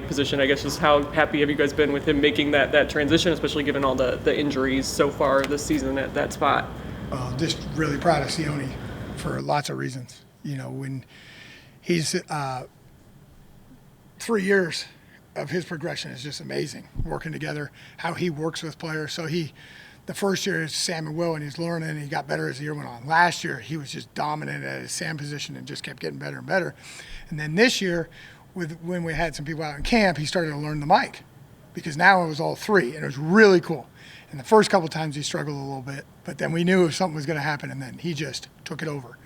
Position, I guess, just how happy have you guys been with him making that transition, especially given all the injuries so far this season at that spot? Just really proud of Sione for lots of reasons. When he's 3 years of his progression is just amazing. Working together, how he works with players. So the first year is Sam and Will, and he's learning, and he got better as the year went on. Last year, he was just dominant at his Sam position and just kept getting better and better. And then this year, when we had some people out in camp, he started to learn the mic, because now it was all three, and it was really cool. And the first couple of times he struggled a little bit, but then we knew something was going to happen, and then he just took it over.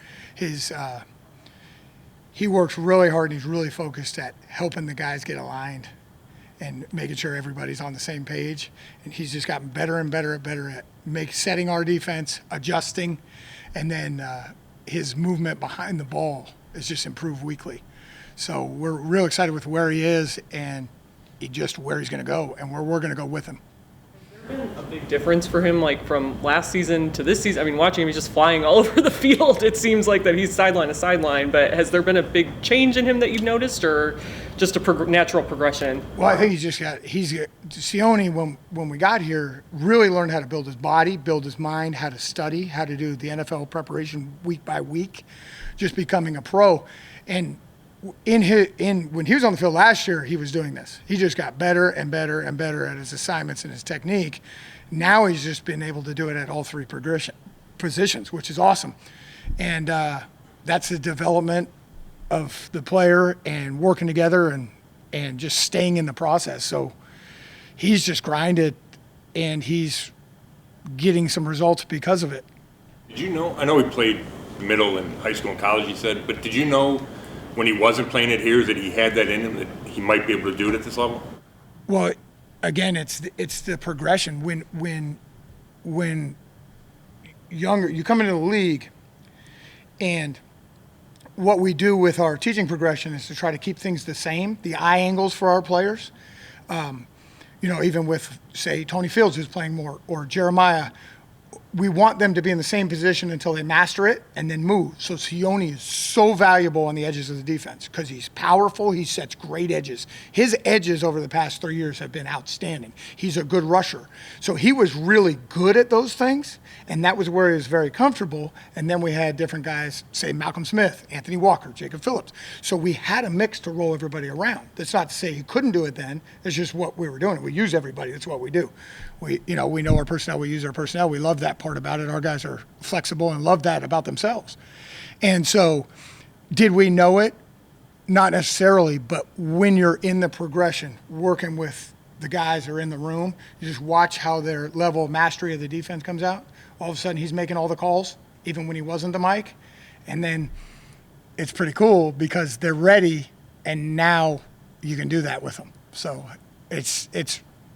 He works really hard, and he's really focused at helping the guys get aligned and making sure everybody's on the same page. And he's just gotten better and better at setting our defense, adjusting, and then his movement behind the ball has just improved weekly. So we're real excited with where he is and where he's going to go, and where we're going to go with him. Has there been a big difference for him, like from last season to this season? I mean, watching him, he's just flying all over the field. It seems like that he's sideline to sideline, but has there been a big change in him that you've noticed, or just a natural progression? Well, I think Sione, when we got here, really learned how to build his body, build his mind, how to study, how to do the NFL preparation week by week, just becoming a pro. And when he was on the field last year, he was doing this. He just got better and better and better at his assignments and his technique. Now he's just been able to do it at all three positions, which is awesome. And that's the development of the player and working together and just staying in the process. So he's just grinded, and he's getting some results because of it. Did you know, I know he played middle and high school and college, he said, but did you know when he wasn't playing it here that he had that in him, that he might be able to do it at this level? Well, again, it's the progression. When younger, you come into the league, and what we do with our teaching progression is to try to keep things the same, the eye angles for our players. Even with, say, Tony Fields, who's playing more, or Jeremiah, we want them to be in the same position until they master it and then move. So Sione is so valuable on the edges of the defense because he's powerful. He sets great edges. His edges over the past 3 years have been outstanding. He's a good rusher. So he was really good at those things, and that was where he was very comfortable. And then we had different guys, say Malcolm Smith, Anthony Walker, Jacob Phillips. So we had a mix to roll everybody around. That's not to say he couldn't do it then. It's just what we were doing. We use everybody. That's what we do. We know our personnel. We use our personnel. We love that part about it. Our guys are flexible and love that about themselves. And so did we know it? Not necessarily, but when you're in the progression, working with the guys that are in the room, you just watch how their level of mastery of the defense comes out. All of a sudden, he's making all the calls, even when he wasn't the mic. And then it's pretty cool because they're ready, and now you can do that with them. So it's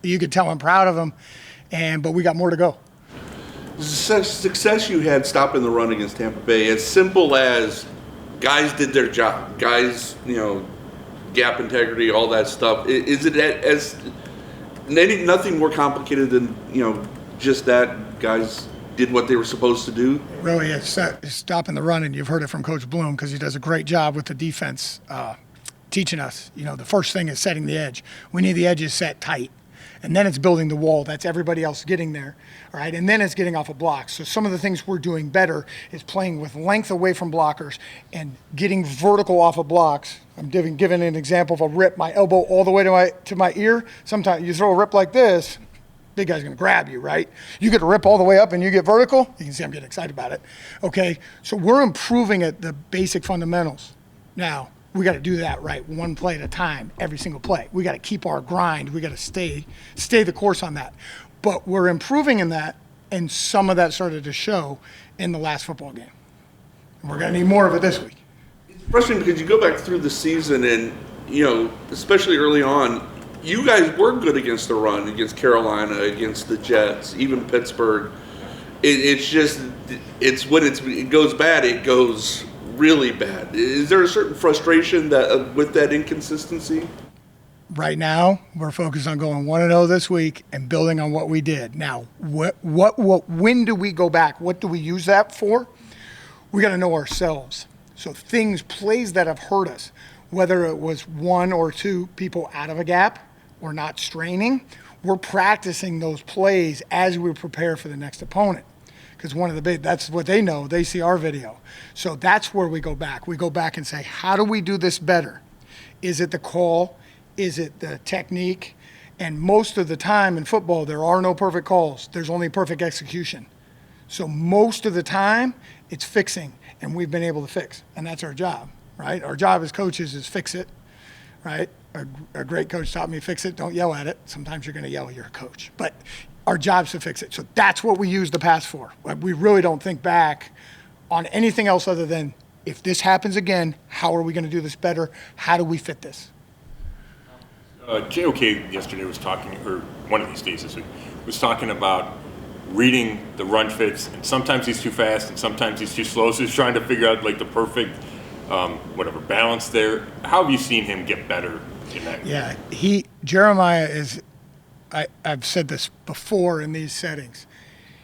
you could tell I'm proud of them, but we got more to go. Success you had stopping the run against Tampa Bay, as simple as guys did their job, guys, gap integrity, all that stuff. Is it as nothing more complicated than just that guys did what they were supposed to do? Really, it's stopping the run, and you've heard it from Coach Bloom because he does a great job with the defense teaching us. The first thing is setting the edge. We need the edges set tight. And then it's building the wall. That's everybody else getting there, all right? And then it's getting off of blocks. So some of the things we're doing better is playing with length away from blockers and getting vertical off of blocks. I'm giving an example of a rip, my elbow all the way to my ear. Sometimes you throw a rip like this, big guy's going to grab you, right? You get a rip all the way up and you get vertical. You can see I'm getting excited about it, okay? So we're improving at the basic fundamentals. Now, we got to do that right, one play at a time, every single play. We got to keep our grind. We got to stay the course on that. But we're improving in that, and some of that started to show in the last football game. And we're going to need more of it this week. It's frustrating because you go back through the season and, especially early on, you guys were good against the run, against Carolina, against the Jets, even Pittsburgh. It's when it goes bad, it goes really bad. Is there a certain frustration that with that inconsistency? Right now, we're focused on going 1-0 this week and building on what we did. Now, when do we go back? What do we use that for? We got to know ourselves. So plays that have hurt us, whether it was one or two people out of a gap or not straining, we're practicing those plays as we prepare for the next opponent. Because that's what they know. They see our video. So that's where we go back. We go back and say, how do we do this better? Is it the call? Is it the technique? And most of the time in football, there are no perfect calls. There's only perfect execution. So most of the time, it's fixing, and we've been able to fix. And that's our job, right? Our job as coaches is fix it, right? A great coach taught me, fix it, don't yell at it. Sometimes you're going to yell at your coach. But our job's to fix it. So that's what we use the pass for. We really don't think back on anything else other than, if this happens again, how are we going to do this better? How do we fit this? JOK yesterday was talking, or one of these days this week, was talking about reading the run fits, and sometimes he's too fast and sometimes he's too slow, so he's trying to figure out like the perfect balance there. How have you seen him get better in that? Yeah, Jeremiah is, I've said this before in these settings,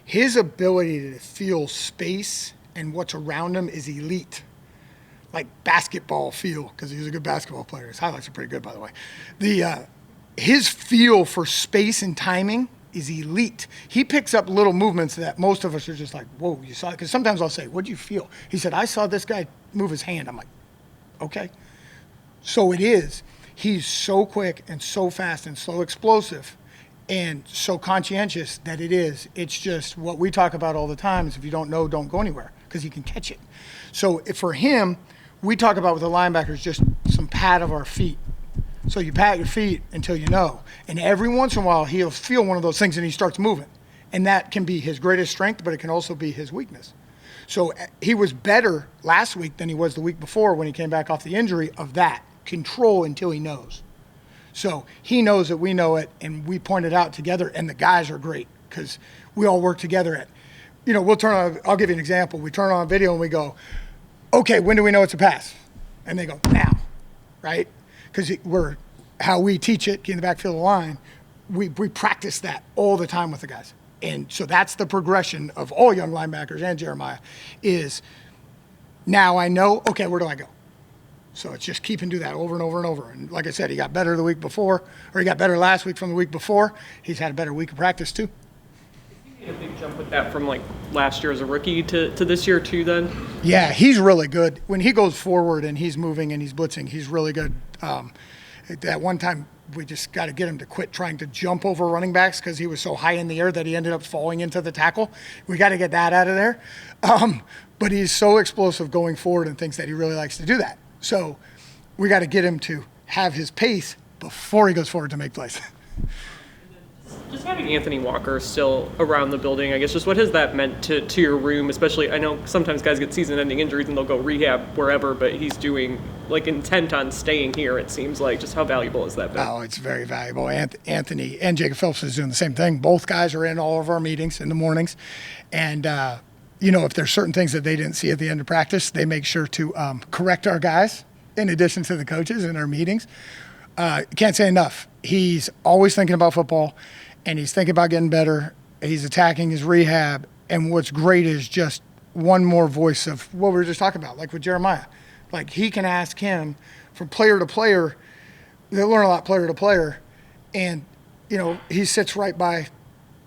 his ability to feel space and what's around him is elite. Like basketball feel, because he's a good basketball player. His highlights are pretty good, by the way. His feel for space and timing is elite. He picks up little movements that most of us are just like, whoa, you saw it? Because sometimes I'll say, what'd you feel? He said, I saw this guy move his hand. I'm like, okay. So it is. He's so quick and so fast and so explosive and so conscientious that it is. It's just what we talk about all the time is, if you don't know, don't go anywhere, because he can catch it. So for him, we talk about with the linebackers just some pat of our feet. So you pat your feet until you know. And every once in a while, he'll feel one of those things and he starts moving. And that can be his greatest strength, but it can also be his weakness. So he was better last week than he was the week before when he came back off the injury of that. Control until he knows. So he knows that we know it, and we point it out together, and the guys are great because we all work together at, we'll turn on, I'll give you an example. We turn on a video and we go, okay, when do we know it's a pass? And they go, now, right? Because how we teach it in the backfield of the line, we practice that all the time with the guys. And so that's the progression of all young linebackers and Jeremiah is, now I know, okay, where do I go? So it's just keep and do that over and over and over. And like I said, he got better the week before, or he got better last week from the week before. He's had a better week of practice too. A big jump with that from like last year as a rookie to this year too then? Yeah, he's really good. When he goes forward and he's moving and he's blitzing, he's really good. At one time, we just got to get him to quit trying to jump over running backs because he was so high in the air that he ended up falling into the tackle. We got to get that out of there. But he's so explosive going forward and thinks that he really likes to do that. So we got to get him to have his pace before he goes forward to make plays. Just having Anthony Walker still around the building, I guess, just what has that meant to your room? Especially, I know sometimes guys get season-ending injuries and they'll go rehab wherever, but he's doing, like, intent on staying here, it seems like. Just how valuable has that been? Oh, it's very valuable. Anthony and Jacob Phelps is doing the same thing. Both guys are in all of our meetings in the mornings. And, if there's certain things that they didn't see at the end of practice, they make sure to correct our guys in addition to the coaches in our meetings. Can't say enough. He's always thinking about football. And he's thinking about getting better. He's attacking his rehab. And what's great is just one more voice of what we were just talking about, like with Jeremiah. Like he can ask him from player to player. They learn a lot player to player. And, he sits right by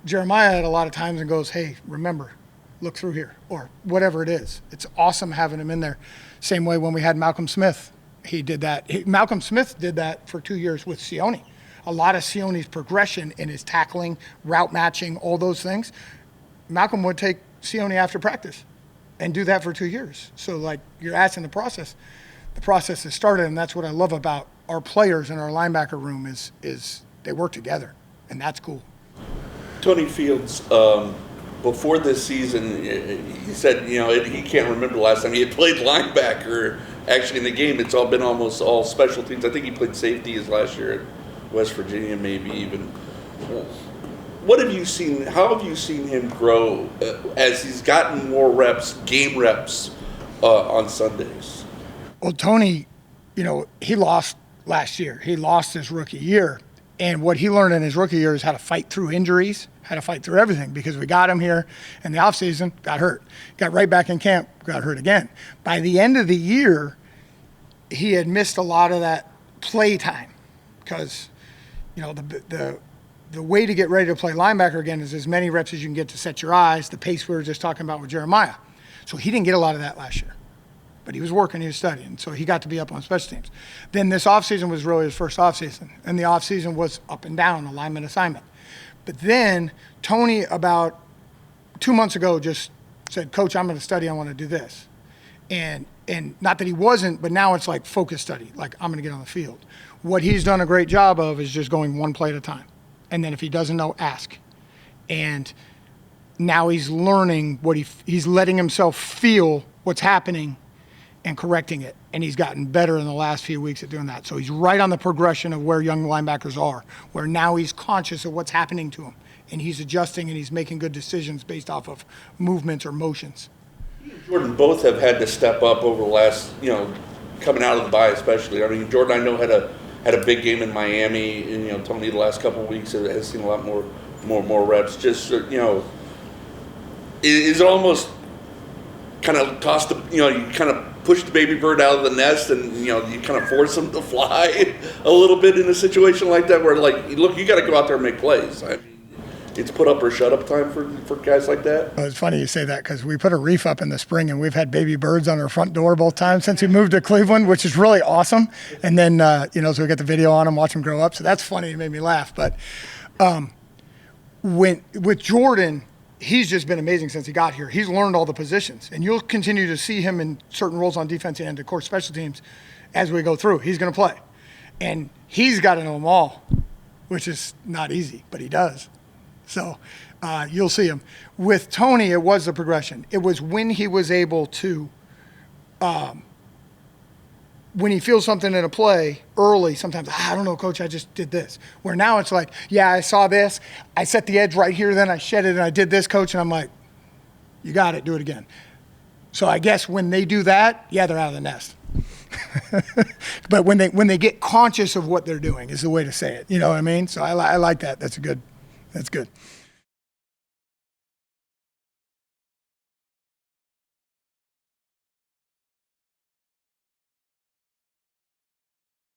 Jeremiah at a lot of times and goes, hey, remember, look through here, or whatever it is. It's awesome having him in there. Same way when we had Malcolm Smith. He did that. Malcolm Smith did that for 2 years with Sione. A lot of Sione's progression in his tackling, route matching, all those things, Malcolm would take Sione after practice and do that for 2 years. So, like, you're asking the process has started, and that's what I love about our players in our linebacker room is they work together, and that's cool. Tony Fields, before this season, he said, he can't remember the last time he had played linebacker actually in the game. It's all been almost all special teams. I think he played safety his last year at West Virginia, maybe even. What have you seen? How have you seen him grow as he's gotten more reps, game reps on Sundays? Well, Tony, he lost last year. He lost his rookie year. And what he learned in his rookie year is how to fight through injuries, how to fight through everything, because we got him here in the offseason, got hurt. Got right back in camp, got hurt again. By the end of the year, he had missed a lot of that play time because, you know, the way to get ready to play linebacker again is as many reps as you can get to set your eyes, the pace we were just talking about with Jeremiah. So he didn't get a lot of that last year. But he was working, he was studying, so he got to be up on special teams. Then this offseason was really his first offseason, and the offseason was up and down, alignment assignment. But then Tony, about 2 months ago, just said, Coach, I'm going to study, I want to do this. And not that he wasn't, but now it's like focus study, like I'm going to get on the field. What he's done a great job of is just going one play at a time. And then if he doesn't know, ask. And now he's learning what he's letting himself feel what's happening and correcting it. And he's gotten better in the last few weeks at doing that. So he's right on the progression of where young linebackers are, where now he's conscious of what's happening to him. And he's adjusting and he's making good decisions based off of movements or motions. Jordan both have had to step up over the last, coming out of the bye especially. I mean, Jordan I know had a big game in Miami, and Tony the last couple of weeks has seen a lot more reps. Just is it almost kind of tossed you kind of push the baby bird out of the nest, and you kind of force them to fly a little bit in a situation like that, where like, look, you got to go out there and make plays. I mean, it's put up or shut up time for guys like that. Well, it's funny you say that because we put a reef up in the spring, and we've had baby birds on our front door both times since we moved to Cleveland, which is really awesome. And then so we get the video on them, watch them grow up. So that's funny. It made me laugh. But with Jordan, he's just been amazing since he got here. He's learned all the positions, and you'll continue to see him in certain roles on defense and, of course, special teams as we go through. He's going to play, and he's got to know them all, which is not easy, but he does. So you'll see him. With Tony, it was the progression. It was when he was able to, when he feels something in a play early, sometimes, I don't know, Coach, I just did this. Where now it's like, yeah, I saw this. I set the edge right here, then I shed it, and I did this, Coach. And I'm like, you got it, do it again. So I guess when they do that, yeah, they're out of the nest. But when they get conscious of what they're doing is the way to say it. You know what I mean? So I like that. That's good.